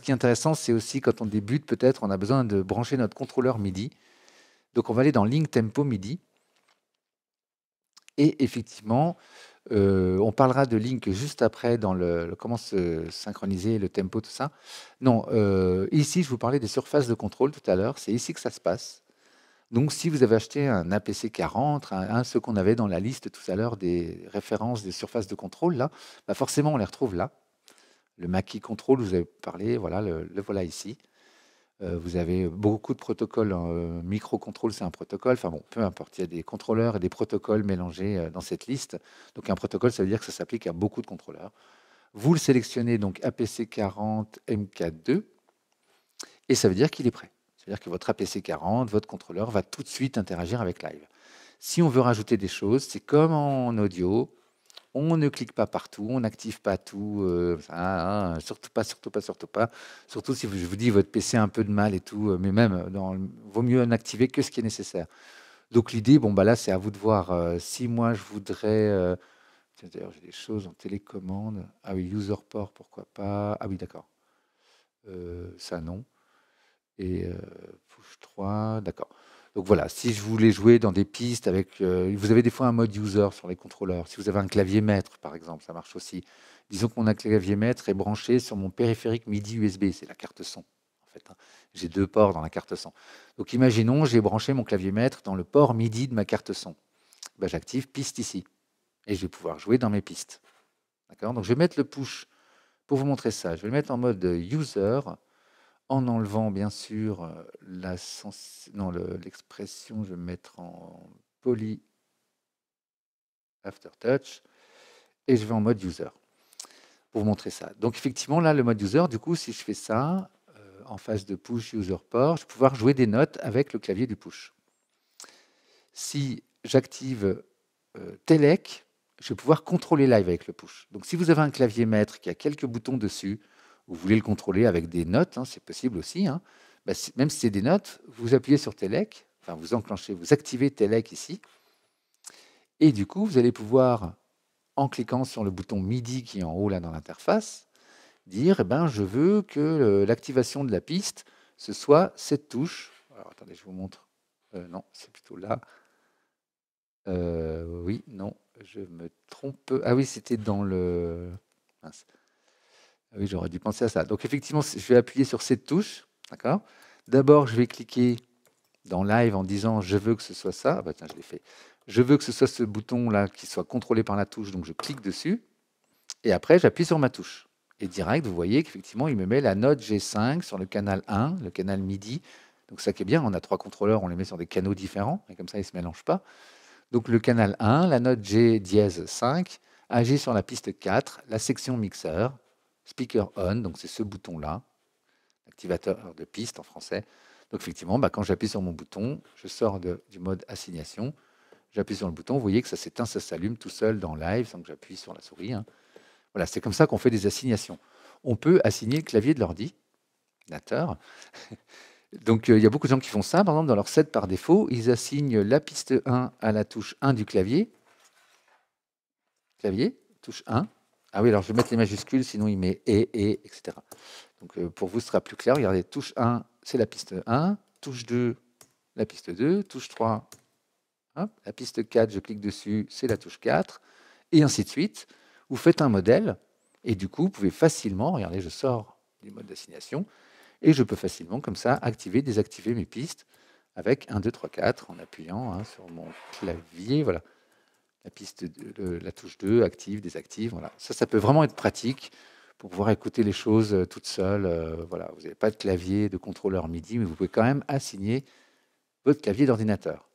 ce qui est intéressant, c'est aussi quand on débute, peut-être, on a besoin de brancher notre contrôleur MIDI. Donc, on va aller dans Link Tempo MIDI. Et effectivement, on parlera de Link juste après dans comment se synchroniser, le tempo, tout ça. Non, ici, je vous parlais des surfaces de contrôle tout à l'heure. C'est ici que ça se passe. Donc, si vous avez acheté un APC 40, ce qu'on avait dans la liste tout à l'heure des références des surfaces de contrôle, là, bah forcément, on les retrouve là. Le Mackie Control, vous avez parlé, voilà, le voilà ici. Vous avez beaucoup de protocoles. Microcontrôle, c'est un protocole. Enfin bon, peu importe. Il y a des contrôleurs et des protocoles mélangés dans cette liste. Donc un protocole, ça veut dire que ça s'applique à beaucoup de contrôleurs. Vous le sélectionnez donc APC40 MK2 et ça veut dire qu'il est prêt. C'est-à-dire que votre APC40, votre contrôleur va tout de suite interagir avec Live. Si on veut rajouter des choses, c'est comme en audio. On ne clique pas partout, on n'active pas tout, surtout pas, surtout pas, surtout pas. Surtout si je vous dis votre PC a un peu de mal et tout, mais même, vaut mieux n'activer que ce qui est nécessaire. Donc l'idée, bon bah là c'est à vous de voir. Si moi je voudrais, tiens, d'ailleurs j'ai des choses en télécommande. Ah oui, user port, pourquoi pas. Ah oui, d'accord. Ça non. Et push 3, d'accord. Donc voilà, si je voulais jouer dans des pistes avec... vous avez des fois un mode user sur les contrôleurs. Si vous avez un clavier maître, par exemple, ça marche aussi. Disons que mon clavier maître est branché sur mon périphérique MIDI USB, c'est la carte son, en fait, hein. J'ai 2 ports dans la carte son. Donc imaginons, j'ai branché mon clavier maître dans le port MIDI de ma carte son. Ben, j'active piste ici, et je vais pouvoir jouer dans mes pistes. D'accord. Donc je vais mettre le push pour vous montrer ça. Je vais le mettre en mode user, en enlevant bien sûr l'expression, je vais me mettre en poly aftertouch et je vais en mode user pour vous montrer ça. Donc effectivement là le mode user, du coup si je fais ça en phase de push user port, je vais pouvoir jouer des notes avec le clavier du push. Si j'active Telec, je vais pouvoir contrôler live avec le push. Donc si vous avez un clavier maître qui a quelques boutons dessus, vous voulez le contrôler avec des notes, hein, c'est possible aussi, hein. Bah, même si c'est des notes, vous appuyez sur Telec, enfin vous enclenchez, vous activez Telec ici, et du coup vous allez pouvoir, en cliquant sur le bouton MIDI qui est en haut là dans l'interface, dire eh ben, je veux que l'activation de la piste, ce soit cette touche. Alors attendez, je vous montre. Non, c'est plutôt là. Oui, non, je me trompe. Ah oui, c'était dans le... Mince. Ah oui, j'aurais dû penser à ça. Donc effectivement, je vais appuyer sur cette touche, d'accord? D'abord, je vais cliquer dans Live en disant je veux que ce soit ça. Ah bah tiens, je l'ai fait. Je veux que ce soit ce bouton-là qui soit contrôlé par la touche, donc je clique dessus. Et après, j'appuie sur ma touche. Et direct, vous voyez qu'effectivement, il me met la note G5 sur le canal 1, le canal MIDI. Donc ça qui est bien, on a 3 contrôleurs, on les met sur des canaux différents, et comme ça, ils ne se mélangent pas. Donc le canal 1, la note G dièse 5, agit sur la piste 4, la section mixeur, speaker on, donc c'est ce bouton-là, activateur de piste en français. Donc effectivement, quand j'appuie sur mon bouton, je sors du mode assignation, j'appuie sur le bouton, vous voyez que ça s'éteint, ça s'allume tout seul dans Live, sans que j'appuie sur la souris, hein. Voilà, c'est comme ça qu'on fait des assignations. On peut assigner le clavier de l'ordinateur. Donc il y a beaucoup de gens qui font ça, par exemple dans leur set par défaut, ils assignent la piste 1 à la touche 1 du clavier, touche 1. Ah oui, alors je vais mettre les majuscules, sinon il met etc. Donc pour vous, ce sera plus clair. Regardez, touche 1, c'est la piste 1. Touche 2, la piste 2. Touche 3, hop, la piste 4, je clique dessus, c'est la touche 4. Et ainsi de suite. Vous faites un modèle, et du coup, vous pouvez facilement, regardez, je sors du mode d'assignation, et je peux facilement, comme ça, activer, désactiver mes pistes avec 1, 2, 3, 4, en appuyant hein, sur mon clavier. Voilà. La piste, la touche 2, active, désactive. Voilà. Ça peut vraiment être pratique pour pouvoir écouter les choses toutes seules. Voilà. Vous n'avez pas de clavier, de contrôleur MIDI, mais vous pouvez quand même assigner votre clavier d'ordinateur.